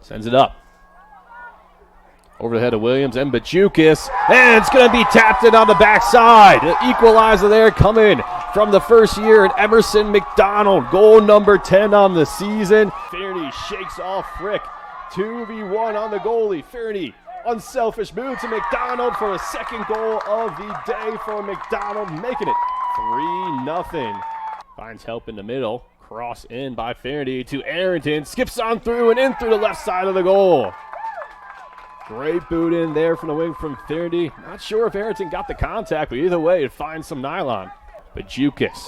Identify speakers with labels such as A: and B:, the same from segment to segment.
A: Sends it up. Over the head of Williams and Bajukis. And it's going to be tapped in on the backside. The equalizer there coming from the first year, and Emerson McDonald, goal number 10 on the season. Fearney shakes off Frick. 2v1 on the goalie. Fearney, unselfish move to McDonald for a second goal of the day for McDonald, making it 3-0. Finds help in the middle. Cross in by Fearney to Arrington. Skips on through and in through the left side of the goal. Great boot in there from the wing from Fearney. Not sure if Arrington got the contact, but either way, it finds some nylon. Bajukis,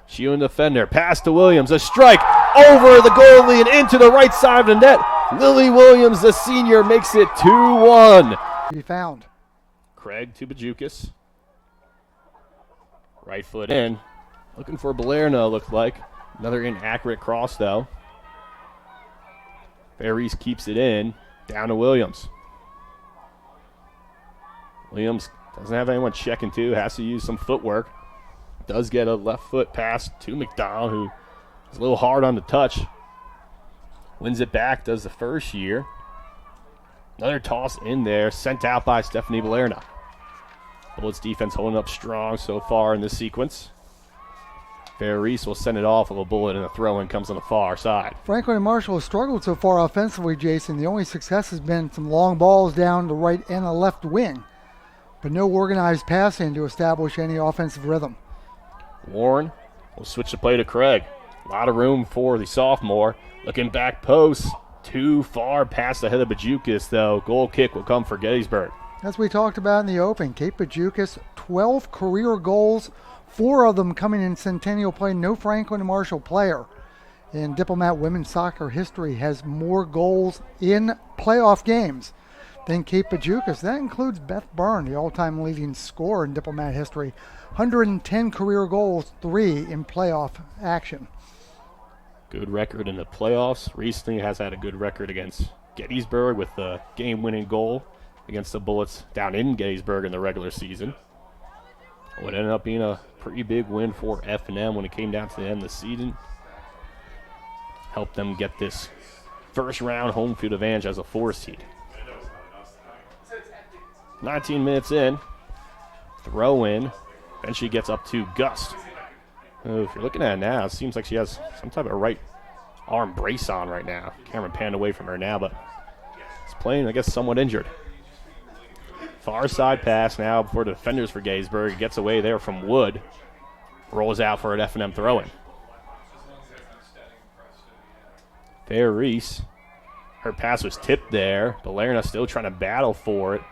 A: shielding the defender, pass to Williams, a strike over the goalie and into the right side of the net. Lily Williams, the senior, makes it 2-1.
B: He found.
A: Craig to Bajukis. Right foot in. Looking for Balerna, looked like. Another inaccurate cross, though. Ferries keeps it in. Down to Williams. Williams doesn't have anyone checking to. Has to use some footwork. Does get a left foot pass to McDonald, who is a little hard on the touch. Wins it back, does the first year. Another toss in there, sent out by Stephanie Balerna. Bullets defense holding up strong so far in this sequence. Ferris will send it off with a bullet, and a throw-in comes on the far side.
B: Franklin and Marshall have struggled so far offensively, Jayson. The only success has been some long balls down the right and the left wing, but no organized passing to establish any offensive rhythm.
A: Warren will switch the play to Craig. A lot of room for the sophomore. Looking back post. Too far past the head of Bajukis, though. Goal kick will come for Gettysburg.
B: As we talked about in the open, Kate Bajukis, 12 career goals, 4 of them coming in Centennial play. No Franklin and Marshall player in Diplomat women's soccer history has more goals in playoff games than Kate Bajukis. That includes Beth Byrne, the all-time leading scorer in Diplomat history. 110 career goals, 3 in playoff action.
A: Good record in the playoffs. Recently has had a good record against Gettysburg with the game-winning goal against the Bullets down in Gettysburg in the regular season. What ended up being a pretty big win for F&M when it came down to the end of the season. Helped them get this first-round home field advantage as a 4 seed. 19 minutes in. Throw in. Eventually gets up to Gust. If you're looking at it now, it seems like she has some type of right arm brace on right now. Camera panned away from her now, but it's playing, I guess, somewhat injured. Far side pass now before the defenders for Gettysburg. Gets away there from Wood. Rolls out for an F&M throw-in. Fair Reese. Her pass was tipped there. Balerna still trying to battle for it.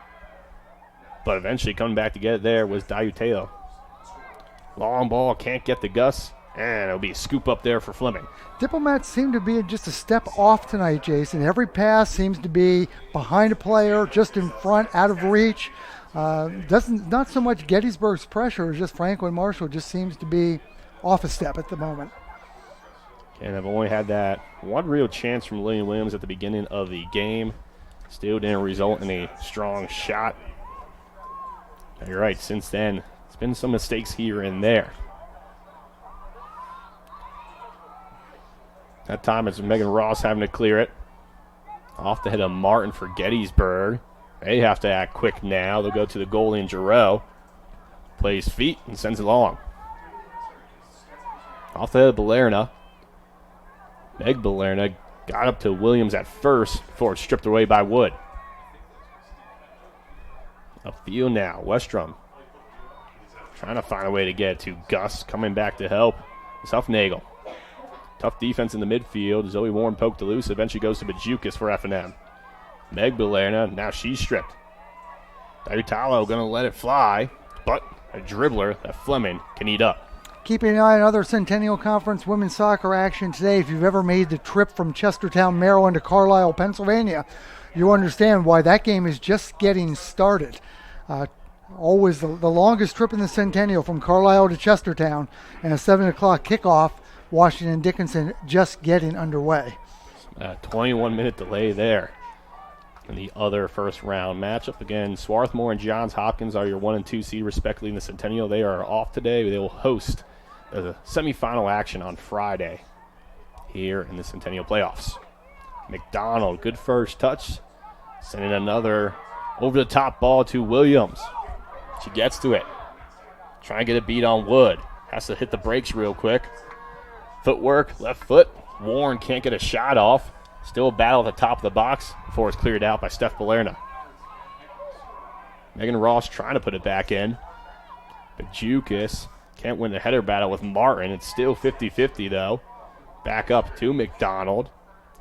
A: But eventually coming back to get it there was Dayuteo. Long ball, can't get the Gus, and it'll be a scoop up there for Fleming.
B: Diplomats seem to be just a step off tonight, Jayson. Every pass seems to be behind a player, just in front, out of reach. Not so much Gettysburg's pressure, just Franklin Marshall just seems to be off a step at the moment.
A: And I've only had that one real chance from Lillian Williams at the beginning of the game. Still didn't result in a strong shot. And you're right, since then, it's been some mistakes here and there. That time it's Megan Ross having to clear it. Off the head of Martin for Gettysburg. They have to act quick now. They'll go to the goalie in Giroux. Plays feet and sends it long. Off the head of Balerna. Meg Balerna got up to Williams at first before it's stripped away by Wood. Upfield now, Westrom. Trying to find a way to get it to Gus, coming back to help. It's Huffnagel. Tough defense in the midfield. Zoe Warren poked it loose. Eventually goes to Bajukis for F&M. Meg Balerna, now she's stripped. Diutalo going to let it fly, but a dribbler that Fleming can eat up.
B: Keeping an eye on other Centennial Conference women's soccer action today. If you've ever made the trip from Chestertown, Maryland to Carlisle, Pennsylvania, you understand why that game is just getting started. Always the longest trip in the Centennial from Carlisle to Chestertown, and a 7 o'clock kickoff. Washington Dickinson just getting underway.
A: 21-minute delay there. And the other first round matchup, again, Swarthmore and Johns Hopkins are your 1 and 2 seed respectively in the Centennial. They are off today. They will host the semifinal action on Friday here in the Centennial playoffs. McDonald, good first touch. Sending another over the top ball to Williams. She gets to it. Trying to get a beat on Wood. Has to hit the brakes real quick. Footwork, left foot. Warren can't get a shot off. Still a battle at the top of the box before it's cleared out by Steph Balerna. Megan Ross trying to put it back in. But Jukis can't win the header battle with Martin. It's still 50-50 though. Back up to McDonald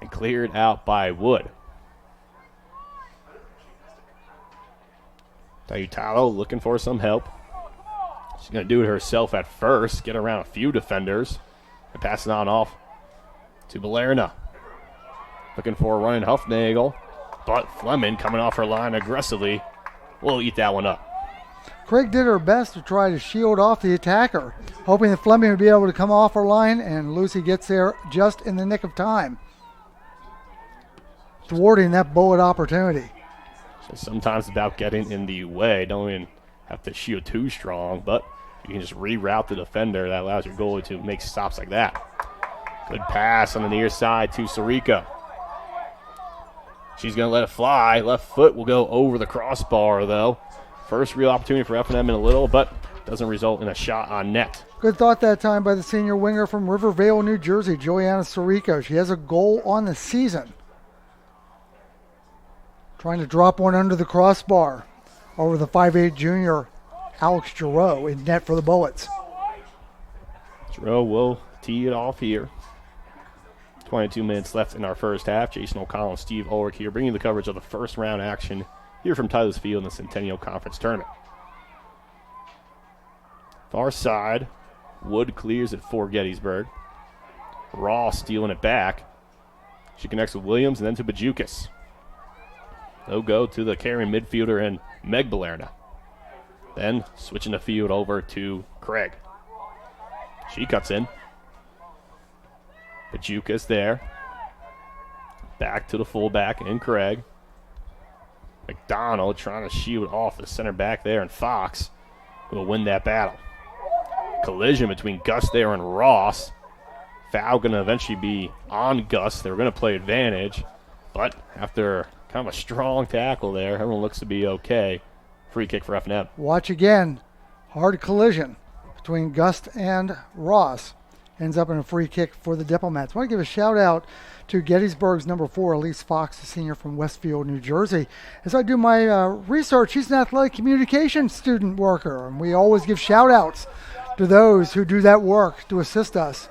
A: and cleared out by Wood. Tayutalo looking for some help. She's going to do it herself at first, get around a few defenders, and pass it on off to Balerna. Looking for a running Huffnagel, but Fleming coming off her line aggressively will eat that one up.
B: Craig did her best to try to shield off the attacker, hoping that Fleming would be able to come off her line, and Lucy gets there just in the nick of time, thwarting that bullet opportunity.
A: So sometimes it's about getting in the way. Don't even have to shield too strong, but you can just reroute the defender. That allows your goalie to make stops like that. Good pass on the near side to Sirico. She's going to let it fly. Left foot will go over the crossbar, though. First real opportunity for F&M in a little, but doesn't result in a shot on net.
B: Good thought that time by the senior winger from Rivervale, New Jersey, Joanna Sirico. She has a goal on the season. Trying to drop one under the crossbar over the 5'8 junior Alex Giroux in net for the Bullets.
A: Giroux will tee it off here. 22 minutes left in our first half. Jason O'Connell and Steve Ulrich here bringing the coverage of the first round action here from Tyler's Field in the Centennial Conference Tournament. Far side, Wood clears it for Gettysburg. Ross stealing it back. She connects with Williams and then to Bajukis. They'll go to the carrying midfielder and Meg Balerna. Then switching the field over to Craig. She cuts in. Bajukis there. Back to the fullback and Craig. McDonald trying to shield off the center back there, and Fox will win that battle. Collision between Gus there and Ross. Foul going to eventually be on Gus. They were going to play advantage, but after kind of a strong tackle there, everyone looks to be okay. Free kick for F&M.
B: Watch again. Hard collision between Gus and Ross. Ends up in a free kick for the Diplomats. I want to give a shout out to Gettysburg's number 4, Elise Fox, a senior from Westfield, New Jersey. As I do my research, she's an athletic communications student worker, and we always give shout outs to those who do that work to assist us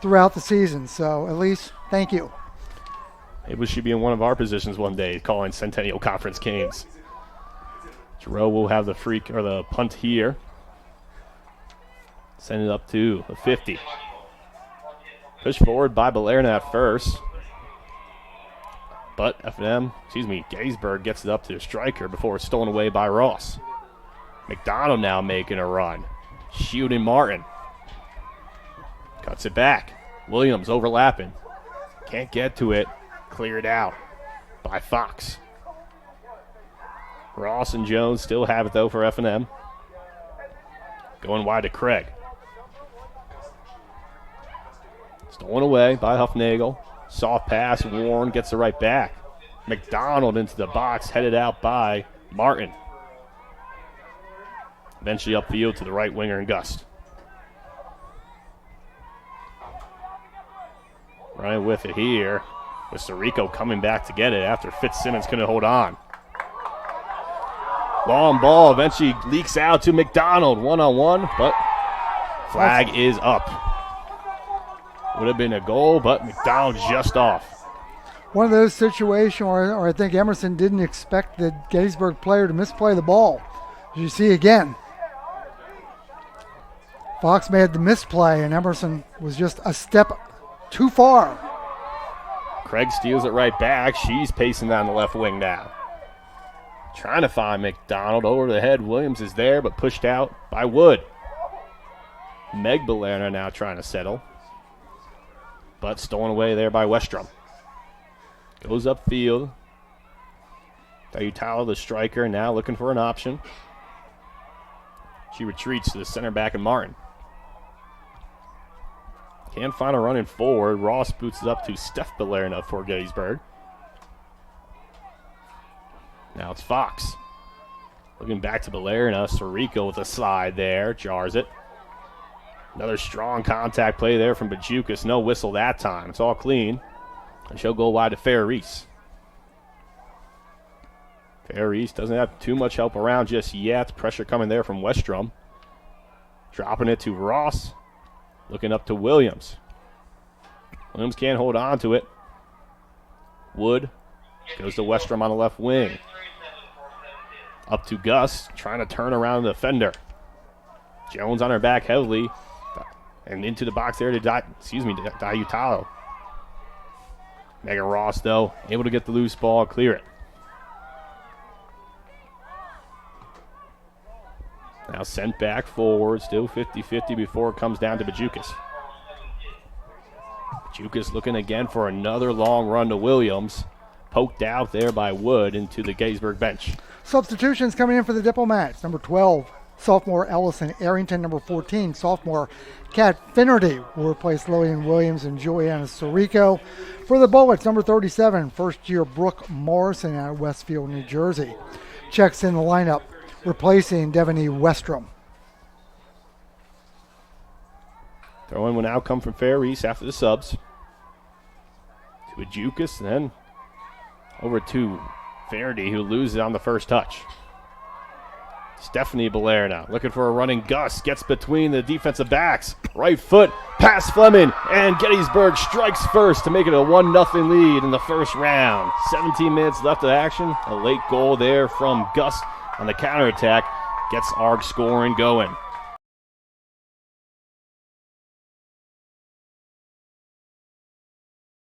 B: throughout the season. So, Elise, thank you.
A: Maybe she'll be in one of our positions one day, calling Centennial Conference games. Giroux will have the the punt here. Send it up to the 50. Pushed forward by Balerna at first. But Gettysburg gets it up to the striker before it's stolen away by Ross. McDonald now making a run. Shooting Martin. Cuts it back. Williams overlapping. Can't get to it. Cleared out by Fox. Ross and Jones still have it, though, for F&M. Going wide to Craig. Stolen away by Huffnagel. Soft pass. Warren gets it right back. McDonald into the box, headed out by Martin. Eventually upfield to the right winger and Gust. Running with it here, with Sirico coming back to get it after Fitzsimmons couldn't hold on. Long ball eventually leaks out to McDonald, one-on-one, but flag is up. Would have been a goal, but McDonald just off.
B: One of those situations where I think Emerson didn't expect the Gettysburg player to misplay the ball. As you see again, Fox made the misplay, and Emerson was just a step too far.
A: Craig steals it right back. She's pacing down the left wing now. Trying to find McDonald over the head. Williams is there, but pushed out by Wood. Meg Balerna now trying to settle, but stolen away there by Westrom. Goes upfield. Tayutala, the striker, now looking for an option. She retreats to the center back and Martin. Can't find a running forward. Ross boots it up to Steph Balerna for Gettysburg. Now it's Fox. Looking back to Balerna. Sirico with a slide there. Jars it. Another strong contact play there from Bajukas. No whistle that time. It's all clean. And she'll go wide to Fair-East. Fair-East doesn't have too much help around just yet. Pressure coming there from Westrom. Dropping it to Ross. Looking up to Williams. Williams can't hold on to it. Wood goes to Westrom on the left wing. Up to Gus, trying to turn around the defender. Jones on her back heavily. And into the box there to Diutalo. Megan Ross, though, able to get the loose ball, clear it. Now sent back forward, still 50-50 before it comes down to Bajukas. Bajukas looking again for another long run to Williams. Poked out there by Wood into the Gettysburg bench.
B: Substitutions coming in for the Diplomats. Number 12, sophomore Ellison Arrington. Number 14, sophomore Kat Finnerty will replace Lillian Williams and Juliana Sirico. For the Bullets, number 37, first-year Brooke Morrison out of Westfield, New Jersey. Checks in the lineup, replacing Devaney Westrom.
A: Throw-in will now come from Fair-East after the subs. To Bajukas, and then over to Faraday, who loses it on the first touch. Stephanie Balerna looking for a running Gus. Gets between the defensive backs. Right foot, pass Fleming, and Gettysburg strikes first to make it a 1-0 lead in the first round. 17 minutes left of action. A late goal there from Gus on the counterattack gets ARG scoring going.